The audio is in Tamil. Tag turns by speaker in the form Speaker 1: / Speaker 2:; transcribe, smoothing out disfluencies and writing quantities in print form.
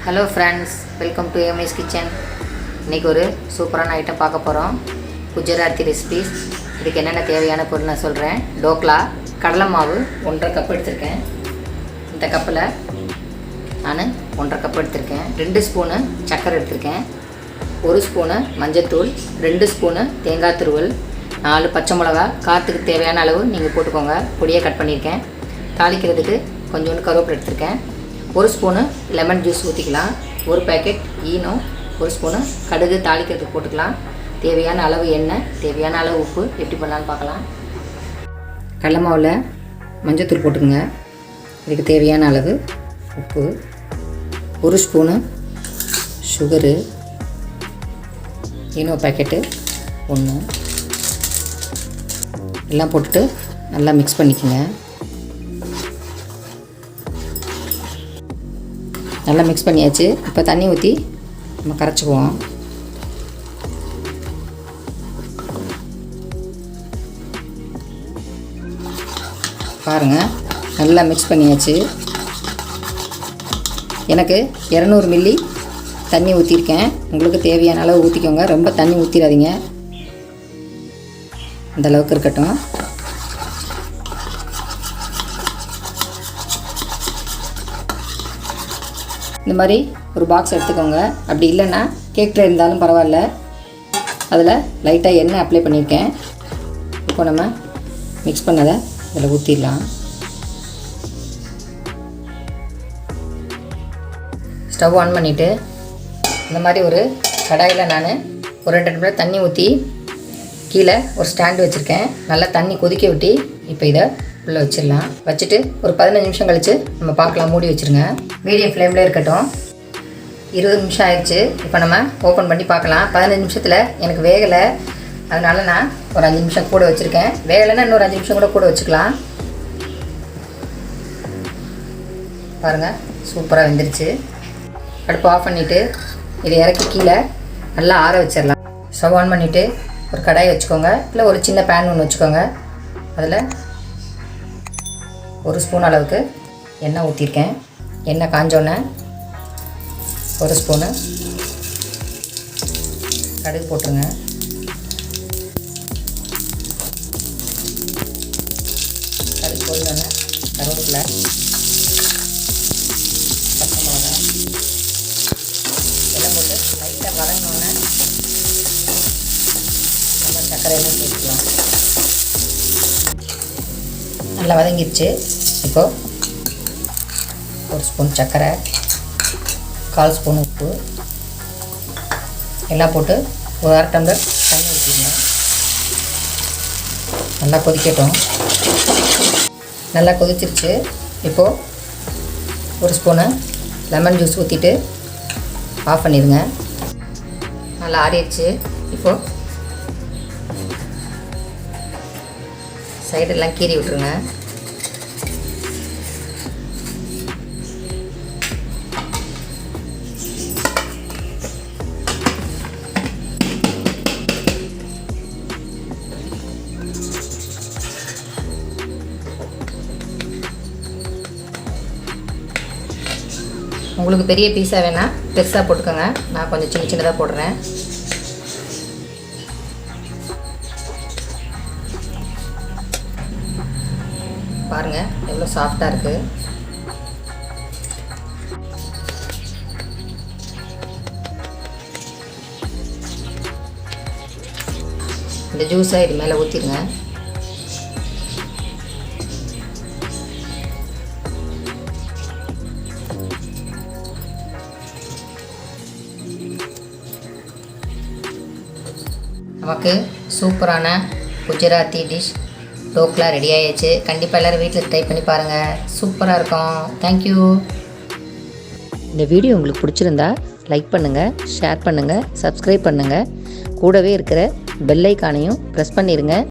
Speaker 1: Hello friends, welcome to Yegammai's kitchen. இன்னைக்கு ஒரு சூப்பரான ஐட்டம் பார்க்க போறோம். குஜராத்தி ரெசிபீஸ். இதுக்கு என்னென்ன தேவையான பொருள் நான் சொல்றேன். டோக்லா கடலை மாவு 1.5 கப் எடுத்துர்க்கேன். இந்த கப்பில் நான் 1.5 கப் எடுத்துர்க்கேன். 2 ஸ்பூன் சக்கரை எடுத்துர்க்கேன். 1 ஸ்பூன் மஞ்சள்தூள், 2 ஸ்பூன் தேங்காய் துருவல், 4 பச்சை மிளகா காரத்துக்கு தேவையான அளவு நீங்கள் போட்டுக்கோங்க. பொடியாக கட் பண்ணியிருக்கேன். தாளிக்கிறதுக்கு கொஞ்சோண்டு கருவேப்பிலை எடுத்துருக்கேன். 1 ஸ்பூனு லெமன் ஜூஸ் ஊற்றிக்கலாம். 1 பேக்கெட் ஈனோ, 1 ஸ்பூனு கடுகு தாளிக்கிறதுக்கு போட்டுக்கலாம். தேவையான அளவு எண்ணெய், தேவையான அளவு உப்பு. எப்படி பண்ணலான்னு பார்க்கலாம். கடலை மாவில் மஞ்சத்தூள் போட்டுக்கோங்க. இதுக்கு தேவையான அளவு உப்பு, 1 ஸ்பூனு சுகரு, ஈனோ பேக்கெட்டு 1 எல்லாம் போட்டுட்டு நல்லா மிக்ஸ் பண்ணிக்கோங்க. நல்லா மிக்ஸ் பண்ணியாச்சு. இப்போ தண்ணி ஊற்றி நம்ம கரைச்சிக்குவோம். பாருங்கள், நல்லா மிக்ஸ் பண்ணியாச்சு. எனக்கு 200 மில்லி தண்ணி ஊற்றிருக்கேன். உங்களுக்கு தேவையான அளவு ஊற்றிக்கோங்க. ரொம்ப தண்ணி ஊற்றிடாதீங்க. இந்த அளவுக்கு இருக்கட்டும். இந்த மாதிரி ஒரு பாக்ஸ் எடுத்துக்கோங்க. அப்படி இல்லைன்னா கேக்கில் இருந்தாலும் பரவாயில்ல. அதில் லைட்டாக எண்ணெய் அப்ளை பண்ணியிருக்கேன். இப்போ நம்ம மிக்ஸ் பண்ணதை இதில் ஊற்றிடலாம். ஸ்டவ் ஆன் பண்ணிவிட்டு இந்த மாதிரி ஒரு கடாயில் நான் ஒரு 2 டம்ளர் தண்ணி ஊற்றி கீழே ஒரு ஸ்டாண்டு வச்சுருக்கேன். நல்லா தண்ணி கொதிக்க விட்டு இப்போ இதை உள்ளே வச்சிடலாம். வச்சுட்டு ஒரு 15 நிமிஷம் கழித்து நம்ம பார்க்கலாம். மூடி வச்சுருங்க. மீடியம் ஃப்ளேமில் இருக்கட்டும். 20 நிமிஷம் ஆயிடுச்சு. இப்போ நம்ம ஓப்பன் பண்ணி பார்க்கலாம். 15 நிமிஷத்தில் எனக்கு வேகலை, அதனால் நான் ஒரு 5 நிமிஷம் கூட வச்சுருக்கேன். வேகலைன்னா இன்னொரு 5 நிமிஷம் கூட வச்சுக்கலாம். பாருங்கள், சூப்பராக வெந்துருச்சு. அடுப்பு ஆஃப் பண்ணிவிட்டு இதை இறக்கி கீழே நல்லா ஆற வச்சிடலாம். ஸ்டவ் ஆன் பண்ணிவிட்டு ஒரு கடாயை வச்சுக்கோங்க. இல்லை ஒரு சின்ன பேன் ஒன்று வச்சுக்கோங்க. அதில் 1 ஸ்பூன் அளவுக்கு எண்ணெய் ஊற்றிருக்கேன். எண்ணெய் காஞ்சோன்னே 1 ஸ்பூனு கடுகு போட்டுருங்க. கடுகு போட்டோன்னே கருவேப்பிலை, பச்சை மிளகா எல்லாம் போட்டு லைட்டாக வதங்கினோன்னே நம்ம சர்க்கரை எல்லாம் சேர்த்துக்கலாம். நல்லா வதங்கிடுச்சு. இப்போது 1 ஸ்பூன் சர்க்கரை, 1/4 ஸ்பூன் உப்பு எல்லாம் போட்டு ஒரு 1/2 டம்ளர் தண்ணி ஊற்றிடுங்க. நல்லா கொதிக்கட்டும். நல்லா கொதிச்சிருச்சு. இப்போது 1 ஸ்பூனு லெமன் ஜூஸ் ஊற்றிட்டு ஆஃப் பண்ணிடுங்க. நல்லா ஆறிடுச்சு. இப்போது சைடெல்லாம் கீறி விட்டுருங்க. உங்களுக்கு பெரிய பீஸா வேணால் பெருசாக போட்டுக்கோங்க. நான் கொஞ்சம் சின்ன சின்னதாக போடுறேன். பாருங்கள் எவ்வளோ சாஃப்டாக இருக்குது. இந்த ஜூஸை இது மேலே ஊற்றிடுங்க. நமக்கு சூப்பரான குஜராத்தி டிஷ் டோக்லா ரெடி ஆகிடுச்சு. கண்டிப்பாக எல்லோரும் வீட்டில் ட்ரை பண்ணி பாருங்கள். சூப்பராக இருக்கும். தேங்க்யூ. இந்த வீடியோ உங்களுக்கு பிடிச்சிருந்தா லைக் பண்ணுங்கள், ஷேர் பண்ணுங்கள், சப்ஸ்கிரைப் பண்ணுங்கள். கூடவே இருக்கிற பெல் ஐக்கானையும் ப்ரெஸ் பண்ணிடுங்க.